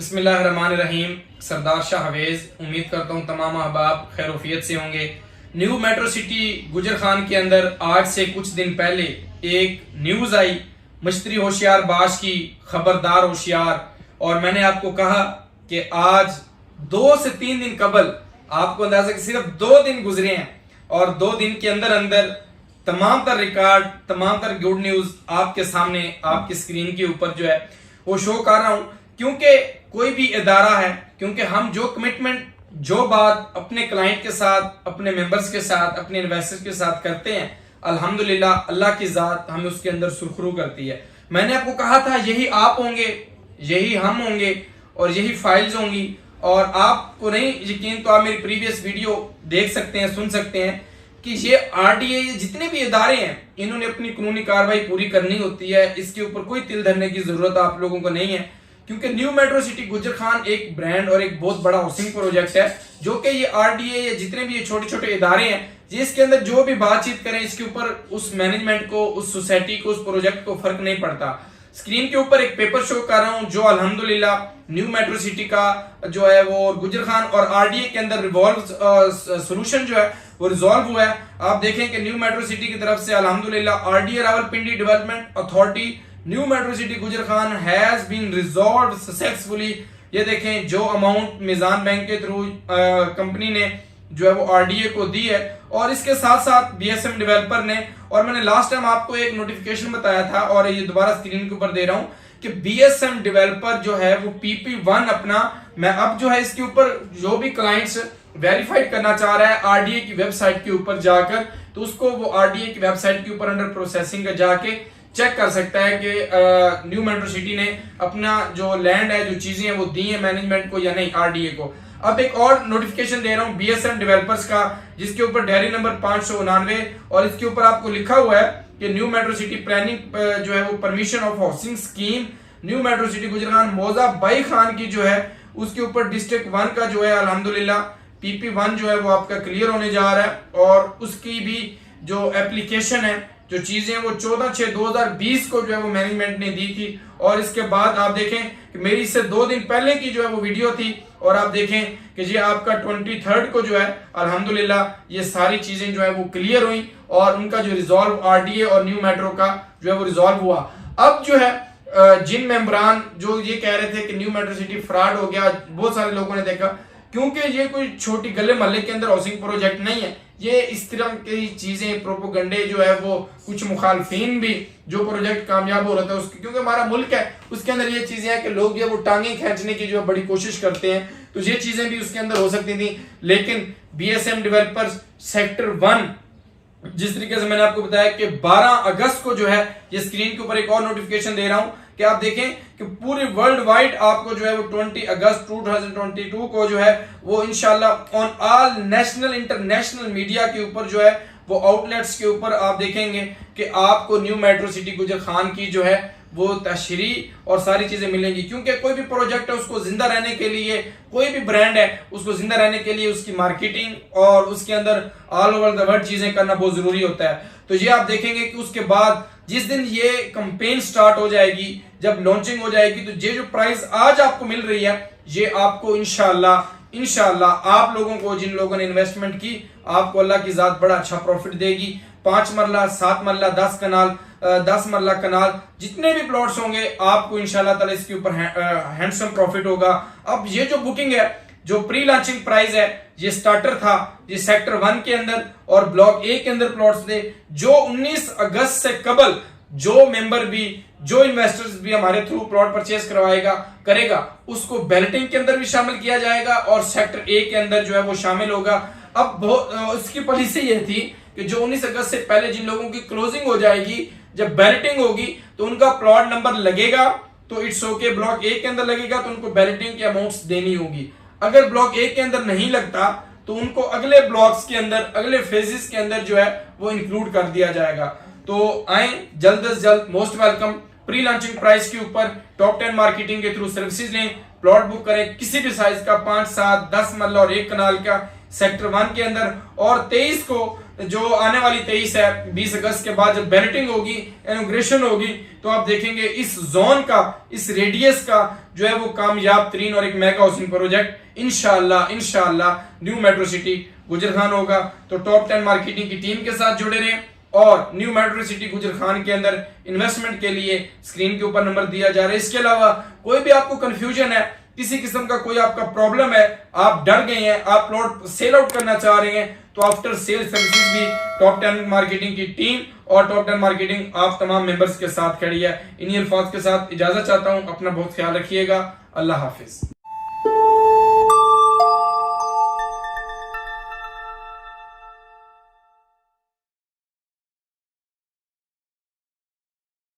बिस्मिल्लाहिर्रहमानिर्रहीम। सरदार शाह हवेज। उम्मीद करता हूँ तमाम अहबाब खैरोफियत से होंगे। New metro city Gujar Khan के अंदर आज से कुछ दिन पहले एक न्यूज़ आई, मश्तरी होशियार बाश की, खबरदार होशियार। और मैंने आपको कहा कि आज 2 से 3 दिन कबल आपको अंदाजा कि सिर्फ 2 दिन गुजरे हैं और 2 दिन के अंदर अंदर तमाम तर रिकॉर्ड, तमाम तर गुड न्यूज आपके सामने, आपकी स्क्रीन के ऊपर जो है वो शो कर रहा हूं। क्योंकि कोई भी इदारा है, क्योंकि हम जो कमिटमेंट, जो बात अपने क्लाइंट के साथ, अपने मेंबर्स के साथ, अपने इन्वेस्टर्स के साथ करते हैं, अल्हम्दुलिल्लाह अल्लाह की जात हमें उसके अंदर सुरखरू करती है। मैंने आपको कहा था यही आप होंगे, यही हम होंगे और यही फाइल्स होंगी। और आपको नहीं यकीन तो आप मेरी प्रीवियस वीडियो देख सकते हैं, सुन सकते हैं कि ये आरडीए, जितने भी इदारे हैं, इन्होंने अपनी कानूनी कार्रवाई पूरी करनी होती है। इसके ऊपर कोई तिल धरने की जरूरत आप लोगों को नहीं है, क्योंकि new metro city Gujar Khan एक ब्रांड और एक बहुत बड़ा हाउसिंग प्रोजेक्ट है, जो कि ये आरडीए या जितने भी ये छोटे छोटे इदारे हैं, जिसके अंदर जो भी बातचीत करें, इसके ऊपर उस मैनेजमेंट को, उस सोसाइटी को, उस प्रोजेक्ट को फर्क नहीं पड़ता। स्क्रीन के ऊपर एक पेपर शो कर रहा हूं जो अल्हम्दुलिल्लाह न्यू मेट्रो सिटी का जो है वो गुजर खान और आरडीए के अंदर रिवॉल्व सोल्यूशन जो है वो रिजॉल्व हुआ है। आप देखें कि न्यू मेट्रो सिटी की तरफ से अल्हम्दुलिल्लाह RDA Rawalpindi development authority new metro city Gujar Khan has been resolve successfully. ये देखें जो अमाउंट मिजान बैंक के थ्रू कंपनी ने जो है वो आरडीए को दी है, और इसके साथ साथ बीएसएम डेवलपर ने, और मैंने लास्ट टाइम आपको एक नोटिफिकेशन बताया था और ये दोबारा स्क्रीन के ऊपर दे रहा हूं कि बीएसएम डेवलपर जो है वो PP1 अपना, मैं अब जो है इसके ऊपर जो भी क्लाइंट्स वेरीफाइड करना चाह रहा है आरडीए की वेबसाइट के ऊपर जाकर, तो उसको वो आरडीए की वेबसाइट के ऊपर अंडर प्रोसेसिंग का जाके चेक कर सकता है कि न्यू मेट्रो सिटी ने अपना जो लैंड है, जो चीजें हैं वो दी है मैनेजमेंट को या नहीं आरडीए को। अब एक और नोटिफिकेशन दे रहा हूं बीएसएम डेवलपर्स का, जिसके ऊपर डायरी नंबर 599, और इसके ऊपर आपको लिखा हुआ है कि न्यू मेट्रो सिटी प्लानिंग जो है वो permission of housing scheme new metro city Gujar Khan मौजा बाई खान की जो है उसके ऊपर डिस्ट्रिक्ट 1 का जो है अल्हम्दुलिल्लाह PP1 जो है वो आपका क्लियर होने जा रहा है। और उसकी भी जो एप्लीकेशन है, जो चीजें वो 14/6/2020 को जो है वो मैनेजमेंट ने दी थी। और इसके बाद आप देखें कि मेरी इससे 2 दिन पहले की जो है वो वीडियो थी, और आप देखें कि ये आपका 23 को जो है अल्हम्दुलिल्लाह ये सारी चीजें जो है वो क्लियर हुई और उनका जो रिजॉल्व आरडीए और न्यू मेट्रो का जो है वो रिजॉल्व हुआ। अब जो है जिन मेंबरान जो ये कह रहे थे कि न्यू मेट्रो सिटी फ्रॉड हो गया, बहुत सारे लोगों ने देखा, क्योंकि ये कोई छोटी गले मोहल्ले के अंदर हाउसिंग प्रोजेक्ट नहीं है, ये इस तरह की चीजें, प्रोपोगंडे जो है वो कुछ मुखालफिन भी जो प्रोजेक्ट कामयाब हो रहा था उसकी, क्योंकि हमारा मुल्क है उसके अंदर ये चीजें हैं कि लोग जो वो टांगे खींचने की जो है बड़ी कोशिश करते हैं, तो ये चीजें भी उसके अंदर हो सकती थी। लेकिन बीएसएम डेवलपर्स सेक्टर 1, जिस तरीके से मैंने आपको बताया कि 12 अगस्त को जो है, ये स्क्रीन के ऊपर एक और नोटिफिकेशन दे रहा हूं कि आप देखें कि पूरे वर्ल्ड वाइड आपको जो है वो 20 अगस्त 2022 को जो है वो इंशाल्लाह on all national international media के ऊपर जो है वो आउटलेट्स के ऊपर आप देखेंगे कि आपको new metro city Gujar Khan की जो है वो तशरी और सारी चीजें मिलेंगी। क्योंकि कोई भी प्रोजेक्ट है उसको जिंदा रहने के लिए, कोई भी ब्रांड है उसको जिंदा रहने के लिए उसकी मार्केटिंग और उसके अंदर ऑल ओवर द वर्ल्ड चीजें करना बहुत जरूरी होता है। तो ये आप देखेंगे कि उसके बाद जिस दिन ये कैंपेन स्टार्ट हो जाएगी, जब लॉन्चिंग हो जाएगी, तो ये जो प्राइस आज आपको मिल रही है ये आपको इंशाल्लाह आप लोगों को, जिन लोगों ने इन्वेस्टमेंट की, आपको अल्लाह की जात बड़ा अच्छा प्रॉफिट देगी। 5 मरला, 7 मरला, 10 कनाल, 10 मरला कनाल, जितने भी प्लॉट्स होंगे आपको इंशाल्लाह ताला इसके ऊपर हैंडसम प्रॉफिट होगा। अब ये जो बुकिंग है, जो प्री लॉन्चिंग प्राइस है, ये स्टार्टर था, ये सेक्टर 1 के अंदर और ब्लॉक A के अंदर प्लॉट्स थे, जो 19 अगस्त से कबल जो मेंबर भी, जो इन्वेस्टर्स भी हमारे थ्रू प्लॉट परचेज करेगा उसको बैलेटिंग के अंदर भी शामिल किया जाएगा और सेक्टर A के अंदर जो है वो शामिल होगा। अब इसकी पॉलिसी ये थी कि जो 19 अगस्त से पहले जिन लोगों की क्लोजिंग हो जाएगी, जब बैलेटिंग होगी तो उनका प्लॉट नंबर लगेगा तो इट्स ओके, ब्लॉक A के अंदर लगेगा तो उनको बैलेटिंग की अमाउंट्स देनी होगी। अगर ब्लॉक A के अंदर नहीं लगता तो उनको अगले ब्लॉक्स के अंदर, अगले फेजेस के अंदर जो है वो इंक्लूड कर दिया जाएगा। तो आए जल्द से जल्द, most welcome. Pre launching price के ऊपर टॉप 10 मार्केटिंग के थ्रू सर्विसेज लें, प्लॉट बुक करें किसी भी साइज का, 5, 7, 10 मरला और 1 कनाल का सेक्टर 1 के अंदर। और 23 को जो आने वाली 23 है 20 अगस्त के बाद जब बैलेटिंग होगी, इनॉग्रेशन होगी, तो आप देखेंगे इस जोन का, इस रेडियस का जो है वो कामयाब तरीन और एक मेगा हाउसिंग प्रोजेक्ट इंशाल्लाह न्यू मेट्रो सिटी गुजरखान होगा। तो टॉप 10 मार्केटिंग की टीम के साथ जुड़े रहें और न्यू मेट्रो सिटी गुजरखान के अंदर इन्वेस्टमेंट के लिए स्क्रीन के ऊपर नंबर दिया जा रहा है। इसके अलावा कोई भी आपको कंफ्यूजन है, किसी किस्म का कोई आपका प्रॉब्लम है, आप डर गए हैं, आप प्लॉट सेल आउट करना चाह रहे हैं, तो आफ्टर सेल सर्विसेज भी टॉप 10 मार्केटिंग की टीम और टॉप 10 मार्केटिंग आप तमाम मेंबर्स के साथ खड़ी है। इन्हीं अल्फाज के साथ इजाजत चाहता हूं, अपना बहुत ख्याल रखिएगा। अल्लाह हाफिज।